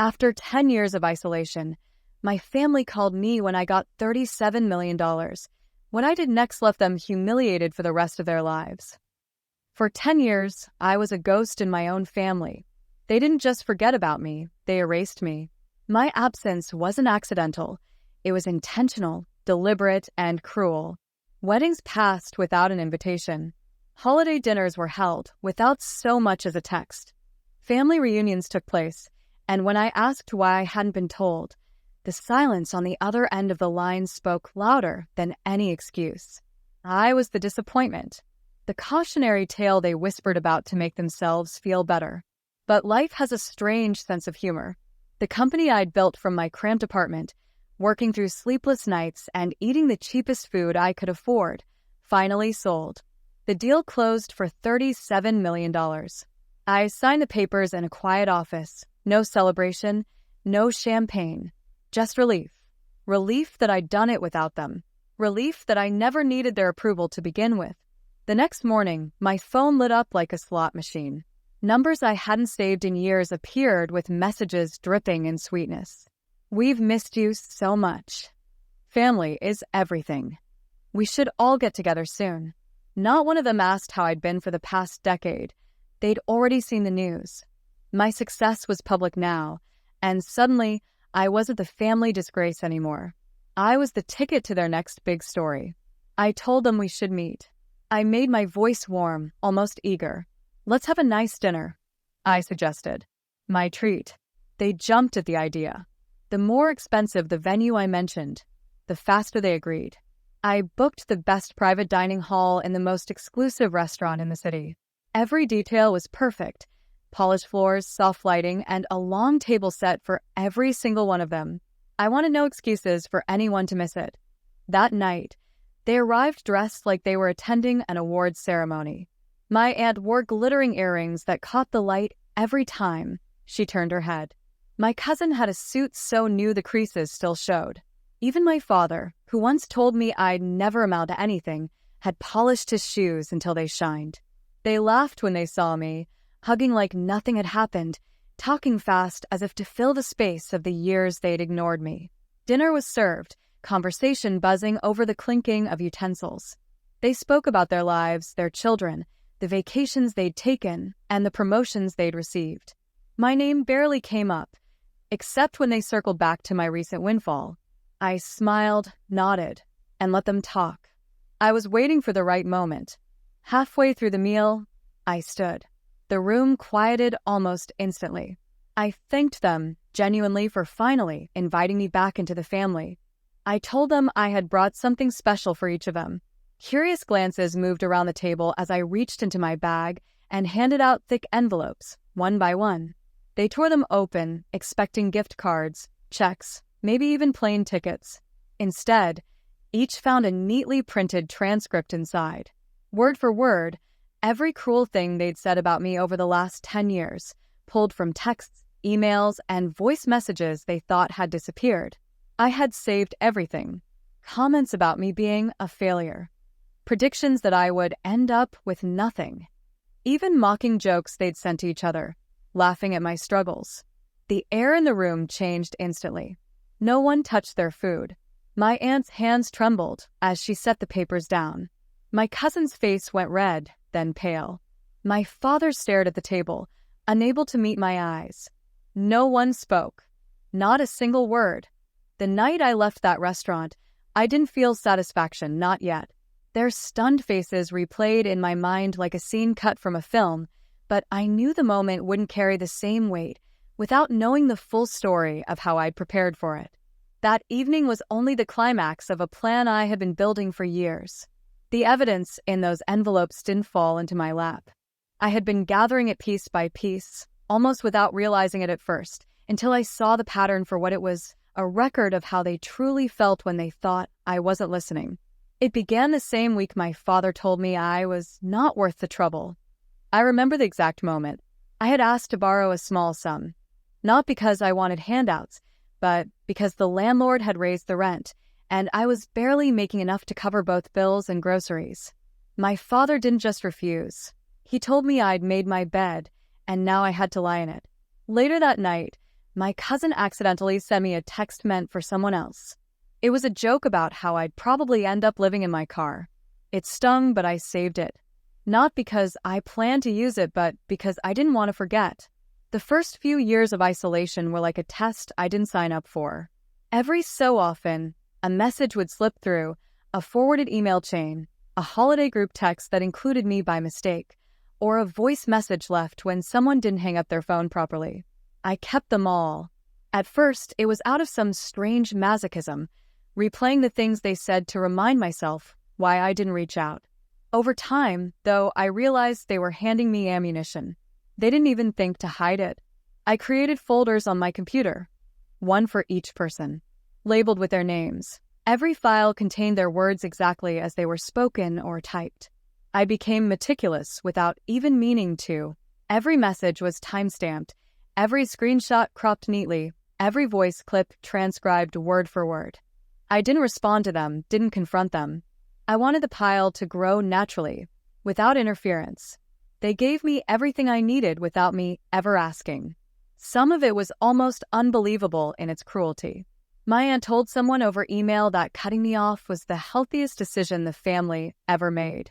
After 10 years of isolation, my family called me when I got $37 million. What I did next left them humiliated for the rest of their lives. For 10 years, I was a ghost in my own family. They didn't just forget about me, they erased me. My absence wasn't accidental. It was intentional, deliberate, and cruel. Weddings passed without an invitation. Holiday dinners were held without so much as a text. Family reunions took place, and when I asked why I hadn't been told, the silence on the other end of the line spoke louder than any excuse. I was the disappointment, the cautionary tale they whispered about to make themselves feel better. But life has a strange sense of humor. The company I'd built from my cramped apartment, working through sleepless nights and eating the cheapest food I could afford, finally sold. The deal closed for $37 million. I signed the papers in a quiet office. No celebration, no champagne, just relief. Relief that I'd done it without them. Relief that I never needed their approval to begin with. The next morning, my phone lit up like a slot machine. Numbers I hadn't saved in years appeared with messages dripping in sweetness. We've missed you so much. Family is everything. We should all get together soon. Not one of them asked how I'd been for the past decade. They'd already seen the news. My success was public now, and suddenly, I wasn't the family disgrace anymore. I was the ticket to their next big story. I told them we should meet. I made my voice warm, almost eager. Let's have a nice dinner, I suggested. My treat. They jumped at the idea. The more expensive the venue I mentioned, the faster they agreed. I booked the best private dining hall in the most exclusive restaurant in the city. Every detail was perfect. Polished floors, soft lighting, and a long table set for every single one of them. I wanted no excuses for anyone to miss it. That night, they arrived dressed like they were attending an awards ceremony. My aunt wore glittering earrings that caught the light every time she turned her head. My cousin had a suit so new the creases still showed. Even my father, who once told me I'd never amount to anything, had polished his shoes until they shined. They laughed when they saw me, hugging like nothing had happened, talking fast as if to fill the space of the years they'd ignored me. Dinner was served, conversation buzzing over the clinking of utensils. They spoke about their lives, their children, the vacations they'd taken, and the promotions they'd received. My name barely came up, except when they circled back to my recent windfall. I smiled, nodded, and let them talk. I was waiting for the right moment. Halfway through the meal, I stood. The room quieted almost instantly. I thanked them genuinely for finally inviting me back into the family. I told them I had brought something special for each of them. Curious glances moved around the table as I reached into my bag and handed out thick envelopes, one by one. They tore them open, expecting gift cards, checks, maybe even plane tickets. Instead, each found a neatly printed transcript inside. Word for word, every cruel thing they'd said about me over the last 10 years, pulled from texts, emails, and voice messages they thought had disappeared. I had saved everything. Comments about me being a failure. Predictions that I would end up with nothing. Even mocking jokes they'd sent to each other, laughing at my struggles. The air in the room changed instantly. No one touched their food. My aunt's hands trembled as she set the papers down. My cousin's face went red, then pale. My father stared at the table, unable to meet my eyes. No one spoke. Not a single word. The night I left that restaurant, I didn't feel satisfaction, not yet. Their stunned faces replayed in my mind like a scene cut from a film, but I knew the moment wouldn't carry the same weight without knowing the full story of how I'd prepared for it. That evening was only the climax of a plan I had been building for years. The evidence in those envelopes didn't fall into my lap. I had been gathering it piece by piece, almost without realizing it at first, until I saw the pattern for what it was, a record of how they truly felt when they thought I wasn't listening. It began the same week my father told me I was not worth the trouble. I remember the exact moment. I had asked to borrow a small sum, not because I wanted handouts, but because the landlord had raised the rent, and I was barely making enough to cover both bills and groceries. My father didn't just refuse. He told me I'd made my bed, and now I had to lie in it. Later that night, My cousin accidentally sent me a text meant for someone else. It was a joke about how I'd probably end up living in my car. It stung, but I saved it. Not because I planned to use it, but because I didn't want to forget. The first few years of isolation were like a test I didn't sign up for. Every so often, a message would slip through, a forwarded email chain, a holiday group text that included me by mistake, or a voice message left when someone didn't hang up their phone properly. I kept them all. At first, it was out of some strange masochism, replaying the things they said to remind myself why I didn't reach out. Over time, though, I realized they were handing me ammunition. They didn't even think to hide it. I created folders on my computer, one for each person, labeled with their names. Every file contained their words exactly as they were spoken or typed. I became meticulous without even meaning to. Every message was time-stamped, every screenshot cropped neatly, every voice clip transcribed word for word. I didn't respond to them, didn't confront them. I wanted the pile to grow naturally, without interference. They gave me everything I needed without me ever asking. Some of it was almost unbelievable in its cruelty. My aunt told someone over email that cutting me off was the healthiest decision the family ever made.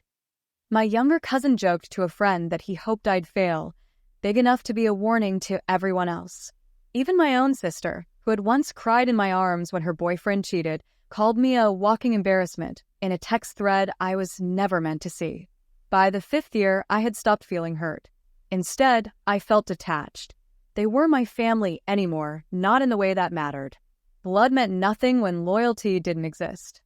My younger cousin joked to a friend that he hoped I'd fail, big enough to be a warning to everyone else. Even my own sister, who had once cried in my arms when her boyfriend cheated, called me a walking embarrassment in a text thread I was never meant to see. By the 5th year, I had stopped feeling hurt. Instead, I felt detached. They were my family anymore, not in the way that mattered. Blood meant nothing when loyalty didn't exist.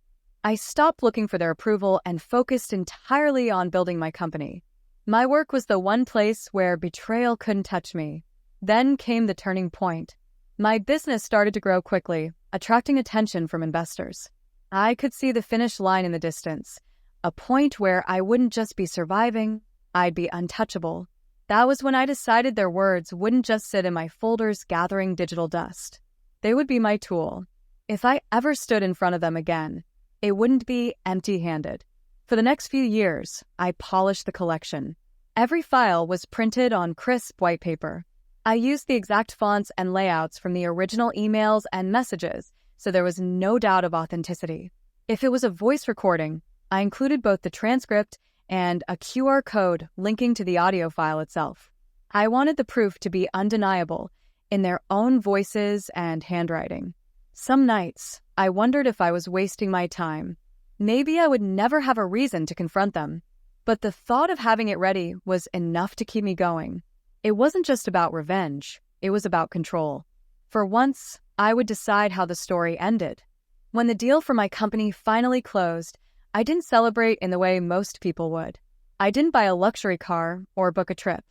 I stopped looking for their approval and focused entirely on building my company. My work was the one place where betrayal couldn't touch me. Then came the turning point. My business started to grow quickly, attracting attention from investors. I could see the finish line in the distance, a point where I wouldn't just be surviving, I'd be untouchable. That was when I decided their words wouldn't just sit in my folders gathering digital dust. They would be my tool. If I ever stood in front of them again, it wouldn't be empty-handed. For the next few years, I polished the collection. Every file was printed on crisp white paper. I used the exact fonts and layouts from the original emails and messages, so there was no doubt of authenticity. If it was a voice recording, I included both the transcript and a QR code linking to the audio file itself. I wanted the proof to be undeniable, in their own voices and handwriting. Some nights, I wondered if I was wasting my time. Maybe I would never have a reason to confront them. But the thought of having it ready was enough to keep me going. It wasn't just about revenge, it was about control. For once, I would decide how the story ended. When the deal for my company finally closed, I didn't celebrate in the way most people would. I didn't buy a luxury car or book a trip.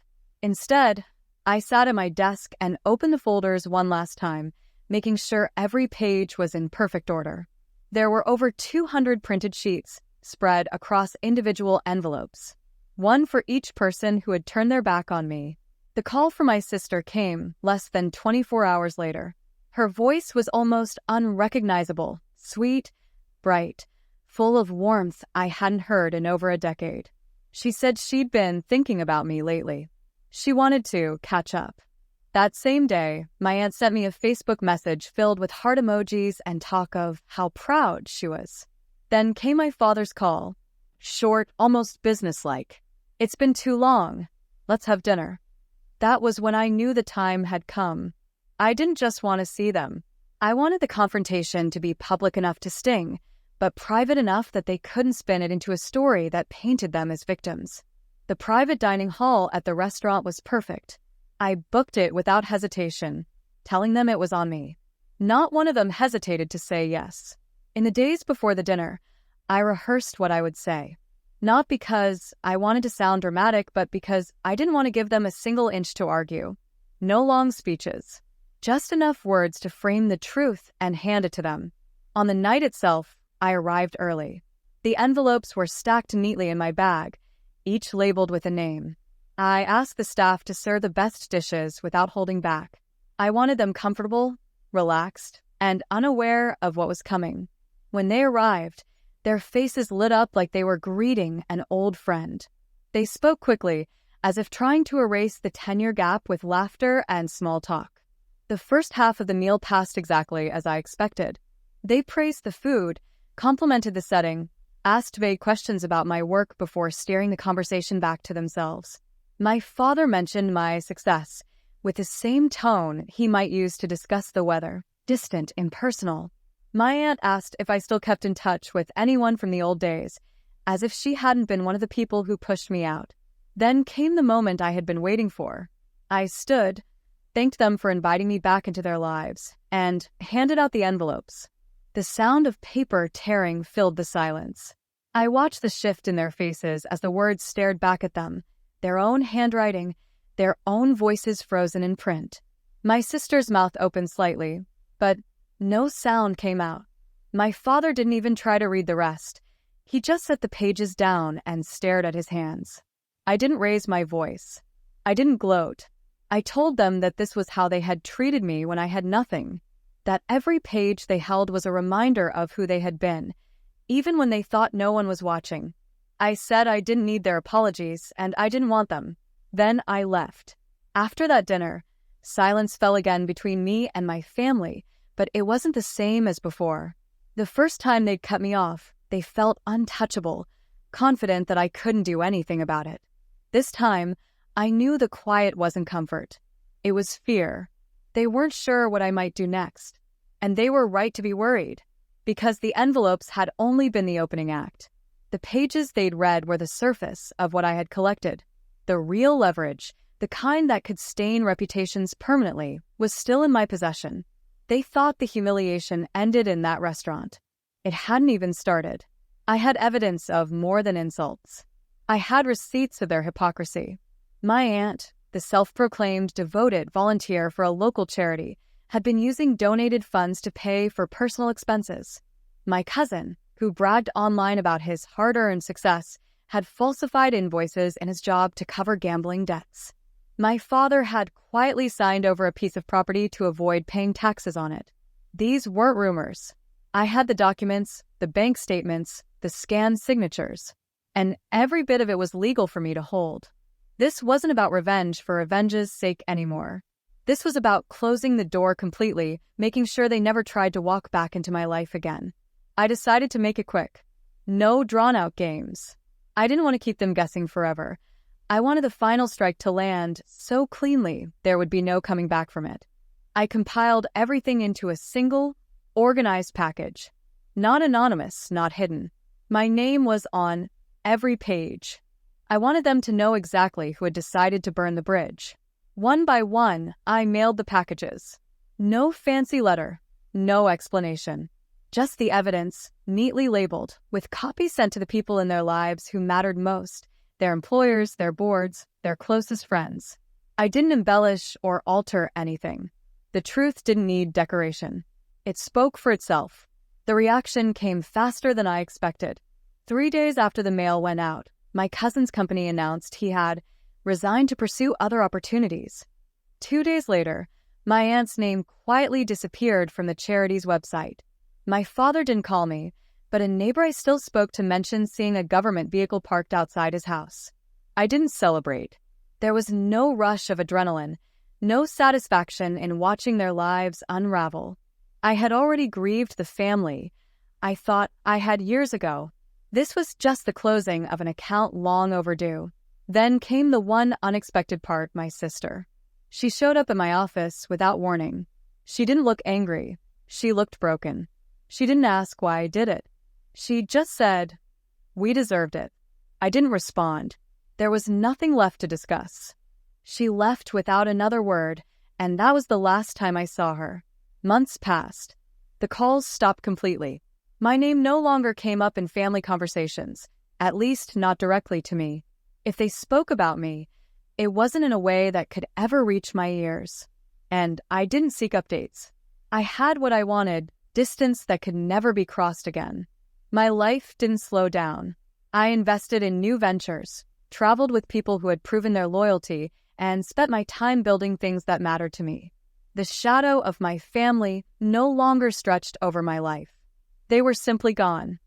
Instead, I sat at my desk and opened the folders one last time, making sure every page was in perfect order. There were over 200 printed sheets spread across individual envelopes, one for each person who had turned their back on me. The call from my sister came less than 24 hours later. Her voice was almost unrecognizable, sweet, bright, full of warmth I hadn't heard in over a decade. She said she'd been thinking about me lately. She wanted to catch up. That same day, my aunt sent me a Facebook message filled with heart emojis and talk of how proud she was. Then came my father's call. Short, almost businesslike. "It's been too long. Let's have dinner." That was when I knew the time had come. I didn't just want to see them. I wanted the confrontation to be public enough to sting, but private enough that they couldn't spin it into a story that painted them as victims. The private dining hall at the restaurant was perfect. I booked it without hesitation, telling them it was on me. Not one of them hesitated to say yes. In the days before the dinner, I rehearsed what I would say. Not because I wanted to sound dramatic, but because I didn't want to give them a single inch to argue. No long speeches. Just enough words to frame the truth and hand it to them. On the night itself, I arrived early. The envelopes were stacked neatly in my bag, each labeled with a name. I asked the staff to serve the best dishes without holding back. I wanted them comfortable, relaxed, and unaware of what was coming. When they arrived, their faces lit up like they were greeting an old friend. They spoke quickly, as if trying to erase the 10-year gap with laughter and small talk. The first half of the meal passed exactly as I expected. They praised the food, complimented the setting, asked vague questions about my work before steering the conversation back to themselves. My father mentioned my success, with the same tone he might use to discuss the weather, distant, impersonal. My aunt asked if I still kept in touch with anyone from the old days, as if she hadn't been one of the people who pushed me out. Then came the moment I had been waiting for. I stood, thanked them for inviting me back into their lives, and handed out the envelopes. The sound of paper tearing filled the silence. I watched the shift in their faces as the words stared back at them, their own handwriting, their own voices frozen in print. My sister's mouth opened slightly, but no sound came out. My father didn't even try to read the rest. He just set the pages down and stared at his hands. I didn't raise my voice. I didn't gloat. I told them that this was how they had treated me when I had nothing, that every page they held was a reminder of who they had been, even when they thought no one was watching. I said I didn't need their apologies, and I didn't want them. Then I left. After that dinner, silence fell again between me and my family, but it wasn't the same as before. The first time they'd cut me off, they felt untouchable, confident that I couldn't do anything about it. This time, I knew the quiet wasn't comfort. It was fear. They weren't sure what I might do next. And they were right to be worried, because the envelopes had only been the opening act. The pages they'd read were the surface of what I had collected. The real leverage, the kind that could stain reputations permanently, was still in my possession. They thought the humiliation ended in that restaurant. It hadn't even started. I had evidence of more than insults. I had receipts of their hypocrisy. My aunt, the self-proclaimed devoted volunteer for a local charity, had been using donated funds to pay for personal expenses. My cousin, who bragged online about his hard-earned success, had falsified invoices in his job to cover gambling debts. My father had quietly signed over a piece of property to avoid paying taxes on it. These weren't rumors. I had the documents, the bank statements, the scanned signatures, and every bit of it was legal for me to hold. This wasn't about revenge for revenge's sake anymore. This was about closing the door completely, making sure they never tried to walk back into my life again. I decided to make it quick. No drawn-out games. I didn't want to keep them guessing forever. I wanted the final strike to land so cleanly there would be no coming back from it. I compiled everything into a single, organized package. Not anonymous, not hidden. My name was on every page. I wanted them to know exactly who had decided to burn the bridge. One by one, I mailed the packages. No fancy letter, no explanation. Just the evidence, neatly labeled, with copies sent to the people in their lives who mattered most. Their employers, their boards, their closest friends. I didn't embellish or alter anything. The truth didn't need decoration. It spoke for itself. The reaction came faster than I expected. 3 days after the mail went out, my cousin's company announced he had resigned to pursue other opportunities. 2 days later, my aunt's name quietly disappeared from the charity's website. My father didn't call me, but a neighbor I still spoke to mentioned seeing a government vehicle parked outside his house. I didn't celebrate. There was no rush of adrenaline, no satisfaction in watching their lives unravel. I had already grieved the family I thought I had years ago. This was just the closing of an account long overdue. Then came the one unexpected part, my sister. She showed up at my office without warning. She didn't look angry. She looked broken. She didn't ask why I did it. She just said, "We deserved it." I didn't respond. There was nothing left to discuss. She left without another word, and that was the last time I saw her. Months passed. The calls stopped completely. My name no longer came up in family conversations, at least not directly to me. If they spoke about me, it wasn't in a way that could ever reach my ears. And I didn't seek updates. I had what I wanted, distance that could never be crossed again. My life didn't slow down. I invested in new ventures, traveled with people who had proven their loyalty, and spent my time building things that mattered to me. The shadow of my family no longer stretched over my life. They were simply gone.